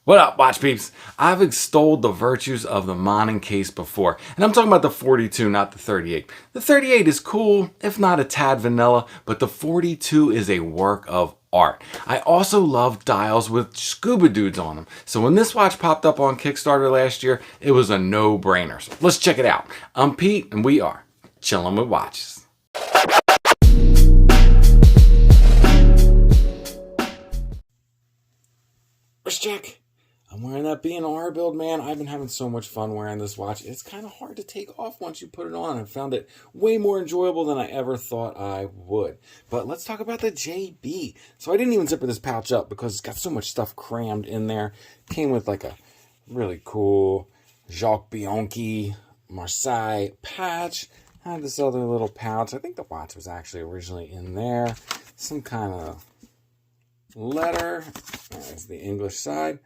What up, watch peeps? I've extolled the virtues of the Monnin case before, and I'm talking about the 42, not the 38. The 38 is cool, if not a tad vanilla, but the 42 is a work of art. I also love dials with scuba dudes on them, so when this watch popped up on Kickstarter last year, it was a no-brainer. So let's check it out. I'm Pete, and we are chilling with watches. Where's Jack? I'm wearing that B&R build, man. I've been having so much fun wearing this watch. It's kind of hard to take off once you put it on. I found it way more enjoyable than I ever thought I would. But let's talk about the JB. So I didn't even zip this pouch up because it's got so much stuff crammed in there. Came with like a really cool Jacques Bianchi Marseille patch. Had this other little pouch. I think the watch was actually originally in there. Some kind of letter. There's the English side.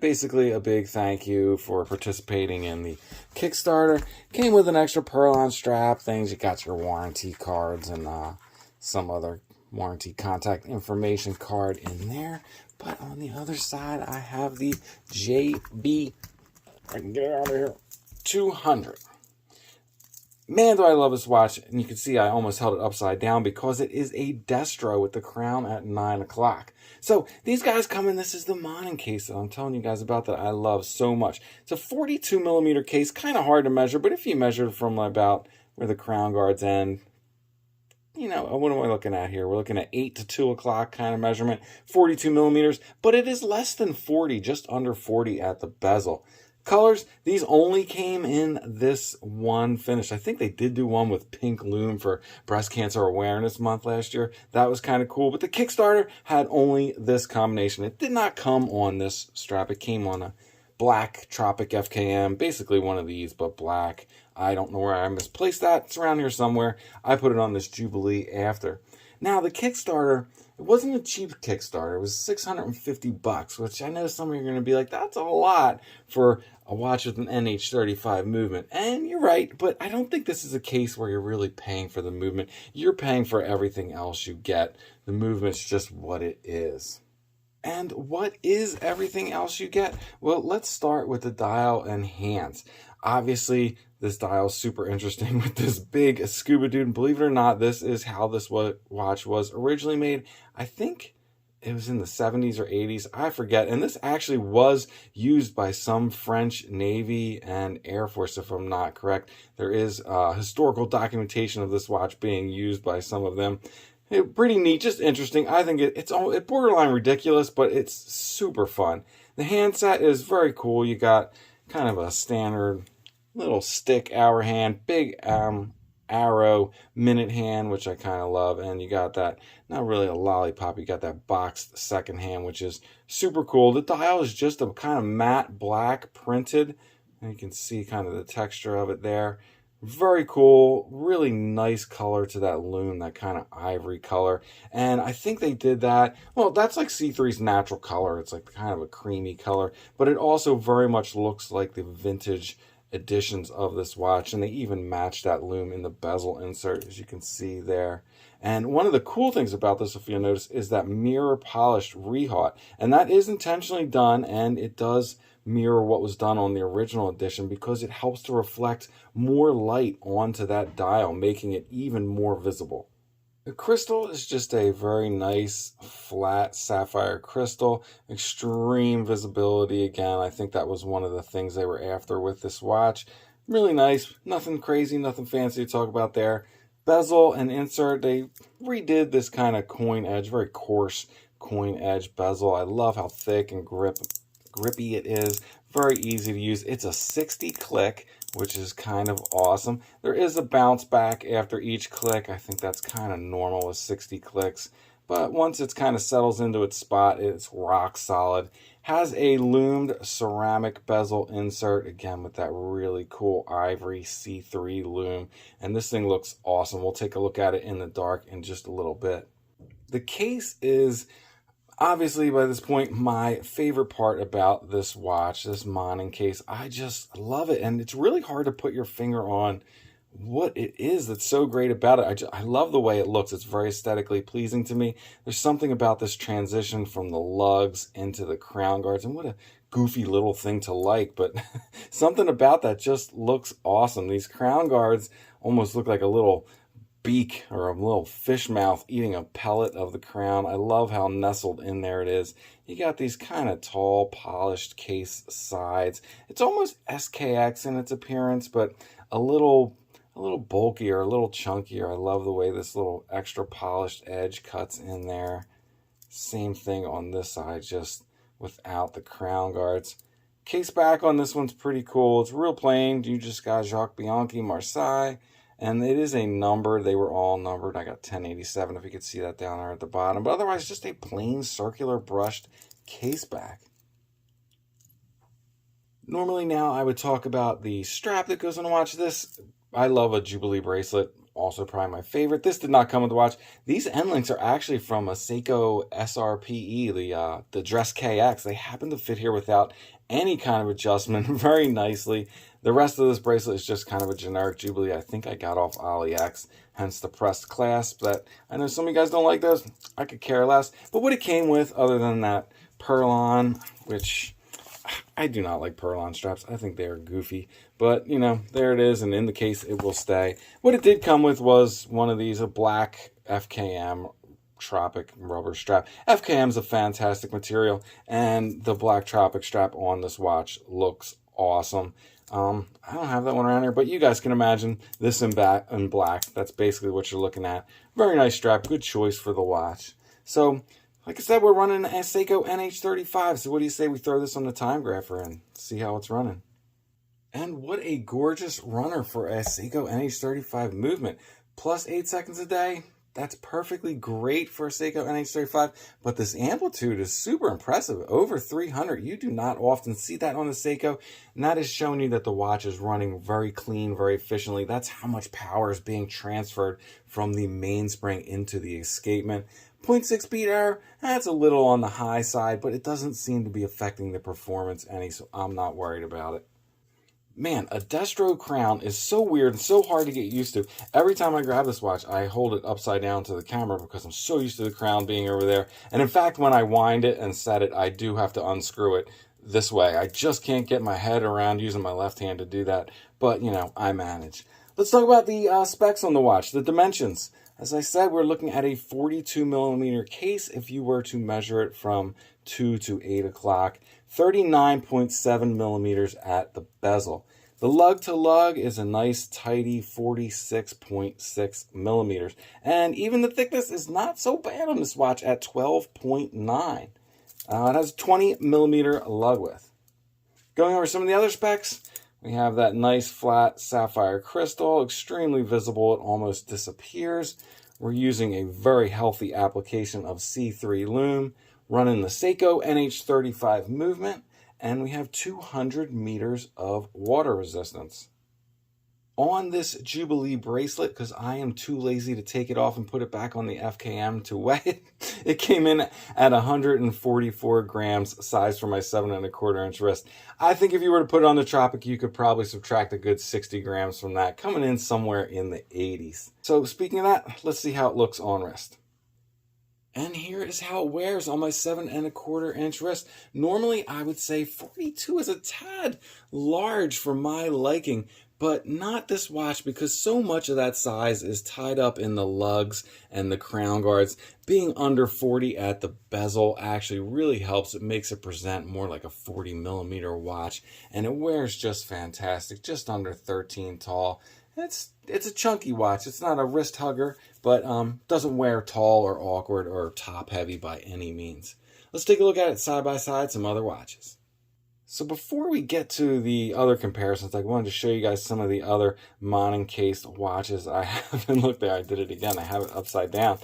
Basically a big thank you for participating in the Kickstarter. Came with an extra Perlon strap things. You got your warranty cards and some other warranty contact information card in there. But on the other side, I have the JB. I can get it out of here. 200. Man, do I love this watch. And you can see I almost held it upside down because it is a Destro with the crown at 9 o'clock. So these guys come in. This is the Monnin case that I'm telling you guys about that I love so much. It's a 42 millimeter case, kind of hard to measure, but if you measure from about where the crown guards end, you know, what am I looking at here? We're looking at 8 to 2 o'clock kind of measurement, 42 millimeters, but it is less than 40, just under 40 at the bezel. Colors, these only came in this one finish. I think they did do one with pink Lume for Breast Cancer Awareness Month last year. That was kind of cool, but the Kickstarter had only this combination. It did not come on this strap. It came on a black Tropic FKM, basically one of these, but black. I don't know where I misplaced that. It's around here somewhere. I put it on this Jubilee after. Now, the Kickstarter, it wasn't a cheap Kickstarter. It was $650, which I know some of you are going to be like, that's a lot for a watch with an NH35 movement. And you're right, but I don't think this is a case where you're really paying for the movement. You're paying for everything else you get. The movement's just what it is. And what is everything else you get? Well, let's start with the dial and hands. Obviously, this dial is super interesting with this big scuba dude. Believe it or not, this is how this watch was originally made. I think it was in the 70s or 80s. I forget. And this actually was used by some French Navy and Air Force, if I'm not correct. There is historical documentation of this watch being used by some of them. Pretty neat, just interesting. I think it's borderline ridiculous, but it's super fun. The handset is very cool. You got kind of a standard little stick hour hand, big arrow minute hand, which I kind of love. And you got that, not really a lollipop, you got that boxed second hand, which is super cool. The dial is just a kind of matte black printed, and you can see kind of the texture of it there. Very cool, really nice color to that Lume, that kind of ivory color. And I think they did that, well, that's like C3's natural color. It's like kind of a creamy color, but it also very much looks like the vintage editions of this watch. And they even match that Lume in the bezel insert, as you can see there. And one of the cool things about this, if you'll notice, is that mirror polished rehaut. And that is intentionally done, and it does mirror what was done on the original edition because it helps to reflect more light onto that dial, making it even more visible. The crystal is just a very nice flat sapphire crystal, extreme visibility. Again, I think that was one of the things they were after with this watch. Really nice, nothing crazy, nothing fancy to talk about there. Bezel and insert, they redid this kind of coin edge, very coarse coin edge bezel. I love how thick and grippy it is. Very easy to use. It's a 60 click, which is kind of awesome. There is a bounce back after each click. I think that's kind of normal with 60 clicks. But once it kind of settles into its spot, it's rock solid. Has a lumed ceramic bezel insert, again with that really cool ivory C3 Lume. And this thing looks awesome. We'll take a look at it in the dark in just a little bit. The case is obviously, by this point, my favorite part about this watch, this Monnin case. I just love it. And it's really hard to put your finger on what it is that's so great about it. I love the way it looks. It's very aesthetically pleasing to me. There's something about this transition from the lugs into the crown guards, and what a goofy little thing to like, but something about that just looks awesome. These crown guards almost look like a little beak or a little fish mouth eating a pellet of the crown. I love how nestled in there it is. You got these kind of tall, polished case sides. It's almost SKX in its appearance, but a little bulkier, a little chunkier. I love the way this little extra polished edge cuts in there. Same thing on this side, just without the crown guards. Case back on this one's pretty cool. It's real plain. You just got Jacques Bianchi, Marseille, and it is a number. They were all numbered. I got 1087 if you could see that down there at the bottom. But otherwise, just a plain circular brushed case back. Normally now I would talk about the strap that goes on a watch. This, I love a Jubilee bracelet, also probably my favorite. This did not come with the watch. These end links are actually from a Seiko SRPE, the Dress KX. They happen to fit here without any kind of adjustment very nicely. The rest of this bracelet is just kind of a generic Jubilee. I think I got off AliEx, hence the pressed clasp. That I know some of you guys don't like those. I could care less. But what it came with, other than that Perlon, which I do not like Perlon straps. I think they are goofy. But, you know, there it is. And in the case, it will stay. What it did come with was one of these, a black FKM Tropic rubber strap. FKM is a fantastic material. And the black Tropic strap on this watch looks awesome. I don't have that one around here, but you guys can imagine this in black. That's basically what you're looking at. Very nice strap. Good choice for the watch. So, like I said, we're running a Seiko NH35, so what do you say we throw this on the Timegrapher and see how it's running? And what a gorgeous runner for a Seiko NH35 movement. Plus 8 seconds a day, that's perfectly great for a Seiko NH35, but this amplitude is super impressive, over 300. You do not often see that on the Seiko, and that is showing you that the watch is running very clean, very efficiently. That's how much power is being transferred from the mainspring into the escapement. 0.6 beat error, that's a little on the high side, but it doesn't seem to be affecting the performance any, so I'm not worried about it. Man, a destro crown is so weird and so hard to get used to. Every time I grab this watch, I hold it upside down to the camera because I'm so used to the crown being over there. And in fact, when I wind it and set it, I do have to unscrew it this way. I just can't get my head around using my left hand to do that, but, you know, I manage. Let's talk about the specs on the watch, the dimensions. As I said, we're looking at a 42 millimeter case if you were to measure it from 2 to 8 o'clock. 39.7 millimeters at the bezel. The lug to lug is a nice tidy 46.6 millimeters. And even the thickness is not so bad on this watch at 12.9. It has 20 millimeter lug width. Going over some of the other specs, we have that nice flat sapphire crystal, extremely visible, it almost disappears. We're using a very healthy application of C3 Lume, running the Seiko NH35 movement, and we have 200 meters of water resistance. On this Jubilee bracelet, because I am too lazy to take it off and put it back on the FKM to weigh it, it came in at 144 grams, size for my 7¼ inch wrist. I think if you were to put it on the Tropic, you could probably subtract a good 60 grams from that, coming in somewhere in the 80s. So speaking of that, let's see how it looks on wrist. And here is how it wears on my 7¼ inch wrist. Normally, I would say 42 is a tad large for my liking, but not this watch because so much of that size is tied up in the lugs and the crown guards. Being under 40 at the bezel actually really helps. It makes it present more like a 40 millimeter watch, and it wears just fantastic, just under 13 tall. It's a chunky watch. It's not a wrist hugger, but doesn't wear tall or awkward or top heavy by any means. Let's take a look at it side by side, some other watches. So before we get to the other comparisons, I wanted to show you guys some of the other Monnin cased watches I have. And look there, I did it again. I have it upside down.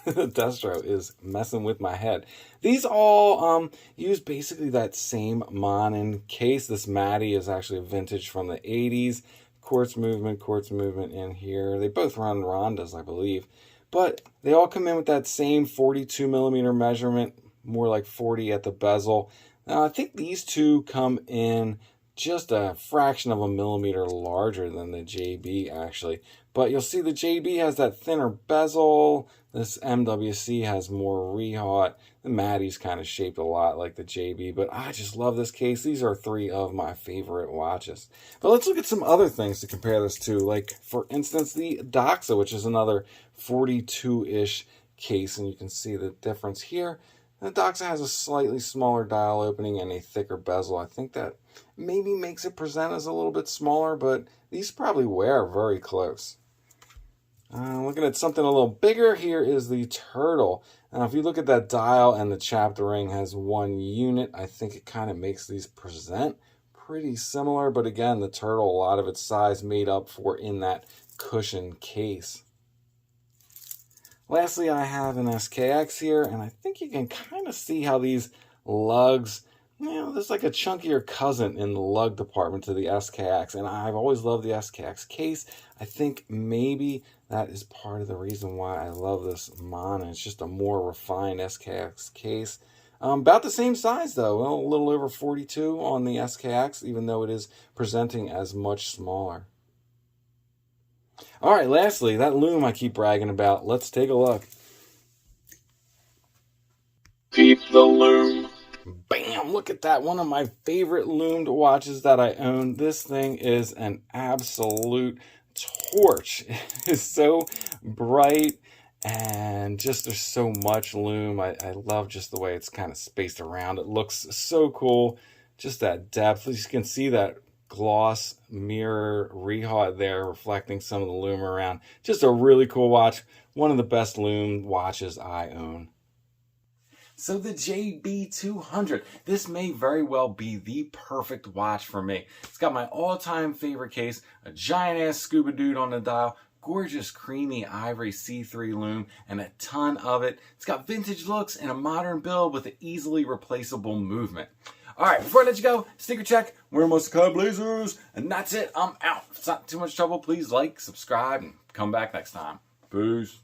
The Destro is messing with my head. These all use basically that same Monnin case. This Matic is actually a vintage from the 80s. Quartz movement in here. They both run Rondas, I believe. But they all come in with that same 42 millimeter measurement, more like 40 at the bezel. Now, I think these two come in just a fraction of a millimeter larger than the JB actually. But you'll see the JB has that thinner bezel. This MWC has more rehaut. The Matic's kind of shaped a lot like the JB, but I just love this case. These are 3 of my favorite watches. But let's look at some other things to compare this to. Like, for instance, the Doxa, which is another 42-ish case, and you can see the difference here. The Doxa has a slightly smaller dial opening and a thicker bezel. I think that maybe makes it present as a little bit smaller, but these probably wear very close. Looking at something a little bigger, here is the Turtle. Now, if you look at that dial and the chapter ring has 1 unit, I think it kind of makes these present pretty similar. But again, the Turtle, a lot of its size made up for in that cushion case. Lastly, I have an SKX here, and I think you can kind of see how these lugs, there's like a chunkier cousin in the lug department to the SKX, and I've always loved the SKX case. I think maybe that is part of the reason why I love this Monnin. It's just a more refined SKX case. About the same size, though, a little over 42 on the SKX, even though it is presenting as much smaller. All right, lastly, that Lume I keep bragging about. Let's take a look. Keep the Lume. Bam! Look at that. One of my favorite Lumed watches that I own. This thing is an absolute torch. It is so bright, and just there's so much Lume. I love just the way it's kind of spaced around. It looks so cool. Just that depth. You can see that gloss mirror rehaut there reflecting some of the Lume around. Just a really cool watch. One of the best Lume watches I own. So the JB200, this may very well be the perfect watch for me. It's got my all-time favorite case, a giant-ass scuba dude on the dial, gorgeous creamy ivory C3 Lume, and a ton of it. It's got vintage looks and a modern build with an easily replaceable movement. All right, before I let you go, sneaker check, wear most of Blazers, and that's it. I'm out. If it's not too much trouble, please like, subscribe, and come back next time. Peace.